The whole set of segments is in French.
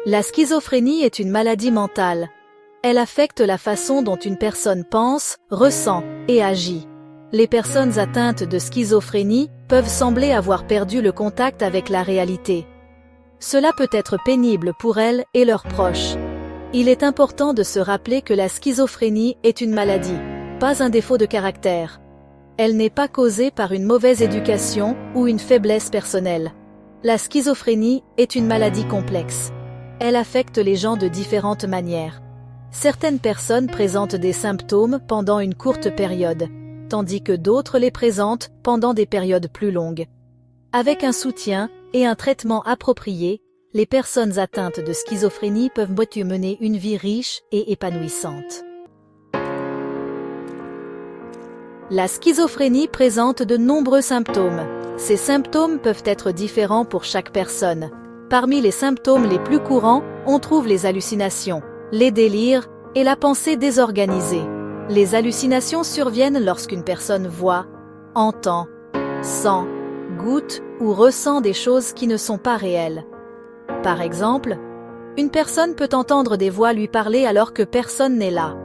La schizophrénie est une maladie mentale. Elle affecte la façon dont une personne pense, ressent et agit. Les personnes atteintes de schizophrénie peuvent sembler avoir perdu le contact avec la réalité. Cela peut être pénible pour elles et leurs proches. Il est important de se rappeler que la schizophrénie est une maladie, pas un défaut de caractère. Elle n'est pas causée par une mauvaise éducation ou une faiblesse personnelle. La schizophrénie est une maladie complexe. Elle affecte les gens de différentes manières. Certaines personnes présentent des symptômes pendant une courte période, tandis que d'autres les présentent pendant des périodes plus longues. Avec un soutien et un traitement approprié, les personnes atteintes de schizophrénie peuvent mener une vie riche et épanouissante. La schizophrénie présente de nombreux symptômes. Ces symptômes peuvent être différents pour chaque personne. Parmi les symptômes les plus courants, on trouve les hallucinations, les délires et la pensée désorganisée. Les hallucinations surviennent lorsqu'une personne voit, entend, sent, goûte ou ressent des choses qui ne sont pas réelles. Par exemple, une personne peut entendre des voix lui parler alors que personne n'est là.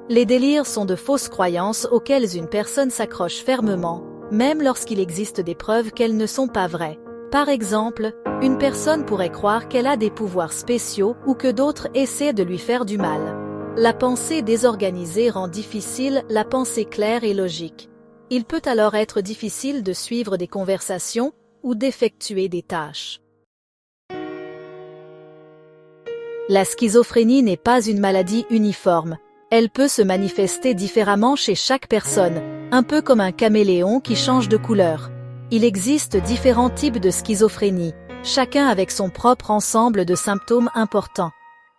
Les délires sont de fausses croyances auxquelles une personne s'accroche fermement, même lorsqu'il existe des preuves qu'elles ne sont pas vraies. Par exemple, une personne pourrait croire qu'elle a des pouvoirs spéciaux ou que d'autres essaient de lui faire du mal. La pensée désorganisée rend difficile la pensée claire et logique. Il peut alors être difficile de suivre des conversations ou d'effectuer des tâches. La schizophrénie n'est pas une maladie uniforme. Elle peut se manifester différemment chez chaque personne, un peu comme un caméléon qui change de couleur. Il existe différents types de schizophrénie, chacun avec son propre ensemble de symptômes importants.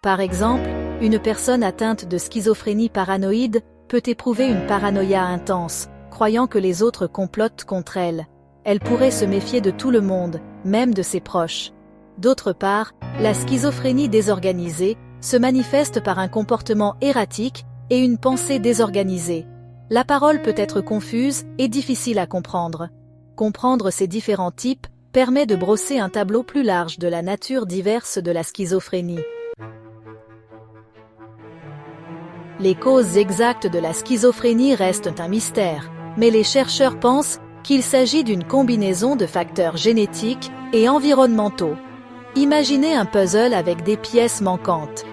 Par exemple, une personne atteinte de schizophrénie paranoïde peut éprouver une paranoïa intense, croyant que les autres complotent contre elle. Elle pourrait se méfier de tout le monde, même de ses proches. D'autre part, la schizophrénie désorganisée se manifeste par un comportement erratique et une pensée désorganisée. La parole peut être confuse et difficile à comprendre. Comprendre ces différents types permet de brosser un tableau plus large de la nature diverse de la schizophrénie. Les causes exactes de la schizophrénie restent un mystère, mais les chercheurs pensent qu'il s'agit d'une combinaison de facteurs génétiques et environnementaux. Imaginez un puzzle avec des pièces manquantes.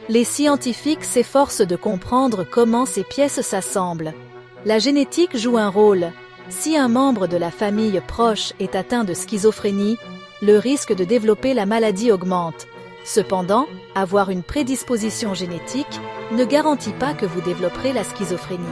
Les scientifiques s'efforcent de comprendre comment ces pièces s'assemblent. La génétique joue un rôle. Si un membre de la famille proche est atteint de schizophrénie, le risque de développer la maladie augmente. Cependant, avoir une prédisposition génétique ne garantit pas que vous développerez la schizophrénie.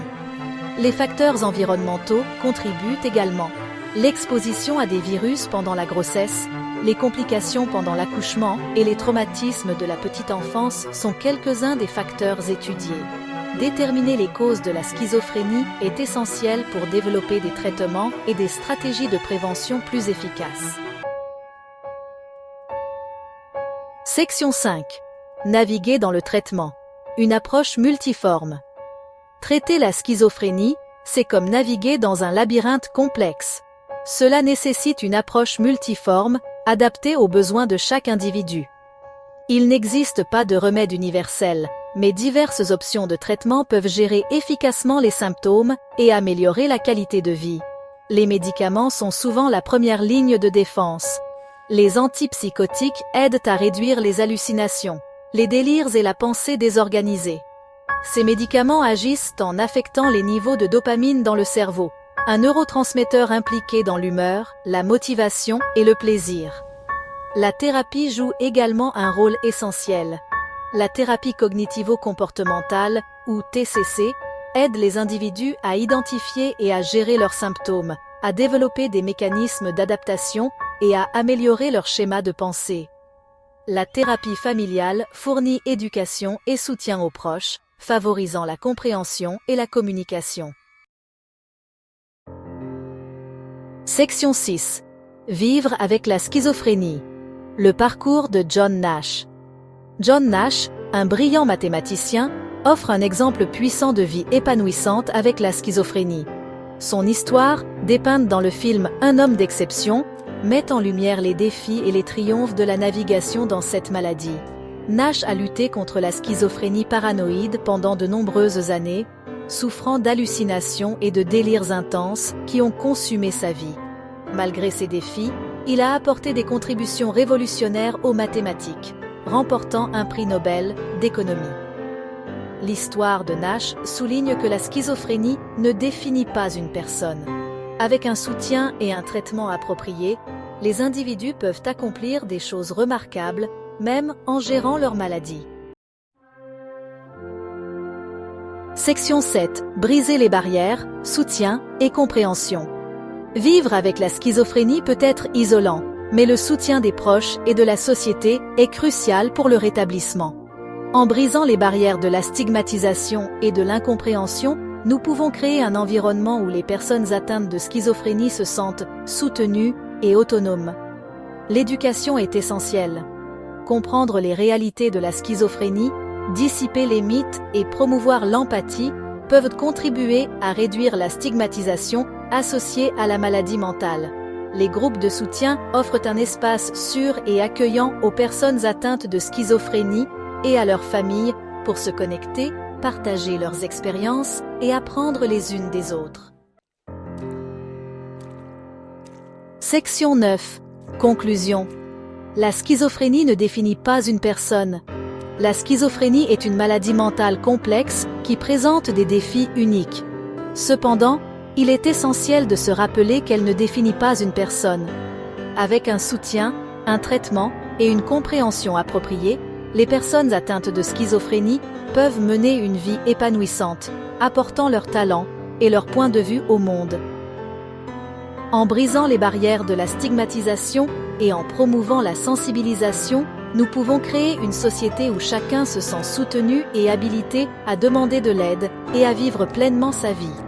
Les facteurs environnementaux contribuent également. L'exposition à des virus pendant la grossesse, les complications pendant l'accouchement et les traumatismes de la petite enfance sont quelques-uns des facteurs étudiés. Déterminer les causes de la schizophrénie est essentiel pour développer des traitements et des stratégies de prévention plus efficaces. Section 5. Naviguer dans le traitement. Une approche multiforme. Traiter la schizophrénie, c'est comme naviguer dans un labyrinthe complexe. Cela nécessite une approche multiforme, adaptée aux besoins de chaque individu. Il n'existe pas de remède universel, mais diverses options de traitement peuvent gérer efficacement les symptômes et améliorer la qualité de vie. Les médicaments sont souvent la première ligne de défense. Les antipsychotiques aident à réduire les hallucinations, les délires et la pensée désorganisée. Ces médicaments agissent en affectant les niveaux de dopamine dans le cerveau, un neurotransmetteur impliqué dans l'humeur, la motivation et le plaisir. La thérapie joue également un rôle essentiel. La thérapie cognitivo-comportementale, ou TCC, aide les individus à identifier et à gérer leurs symptômes, à développer des mécanismes d'adaptation et à améliorer leur schéma de pensée. La thérapie familiale fournit éducation et soutien aux proches, favorisant la compréhension et la communication. Section 6. Vivre avec la schizophrénie. Le parcours de John Nash. John Nash, un brillant mathématicien, offre un exemple puissant de vie épanouissante avec la schizophrénie. Son histoire, dépeinte dans le film Un homme d'exception, met en lumière les défis et les triomphes de la navigation dans cette maladie. Nash a lutté contre la schizophrénie paranoïde pendant de nombreuses années, souffrant d'hallucinations et de délires intenses qui ont consumé sa vie. Malgré ces défis, il a apporté des contributions révolutionnaires aux mathématiques, remportant un prix Nobel d'économie. L'histoire de Nash souligne que la schizophrénie ne définit pas une personne. Avec un soutien et un traitement appropriés, les individus peuvent accomplir des choses remarquables, même en gérant leur maladie. Section 7. Briser les barrières, soutien et compréhension. Vivre avec la schizophrénie peut être isolant, mais le soutien des proches et de la société est crucial pour le rétablissement. En brisant les barrières de la stigmatisation et de l'incompréhension, nous pouvons créer un environnement où les personnes atteintes de schizophrénie se sentent soutenues et autonomes. L'éducation est essentielle. Comprendre les réalités de la schizophrénie, dissiper les mythes et promouvoir l'empathie peuvent contribuer à réduire la stigmatisation associée à la maladie mentale. Les groupes de soutien offrent un espace sûr et accueillant aux personnes atteintes de schizophrénie et à leurs familles pour se connecter, partager leurs expériences et apprendre les unes des autres. Section 9. Conclusion. La schizophrénie ne définit pas une personne. La schizophrénie est une maladie mentale complexe qui présente des défis uniques. Cependant, il est essentiel de se rappeler qu'elle ne définit pas une personne. Avec un soutien, un traitement et une compréhension appropriée, les personnes atteintes de schizophrénie peuvent mener une vie épanouissante, apportant leurs talents et leur point de vue au monde. En brisant les barrières de la stigmatisation et en promouvant la sensibilisation, nous pouvons créer une société où chacun se sent soutenu et habilité à demander de l'aide et à vivre pleinement sa vie.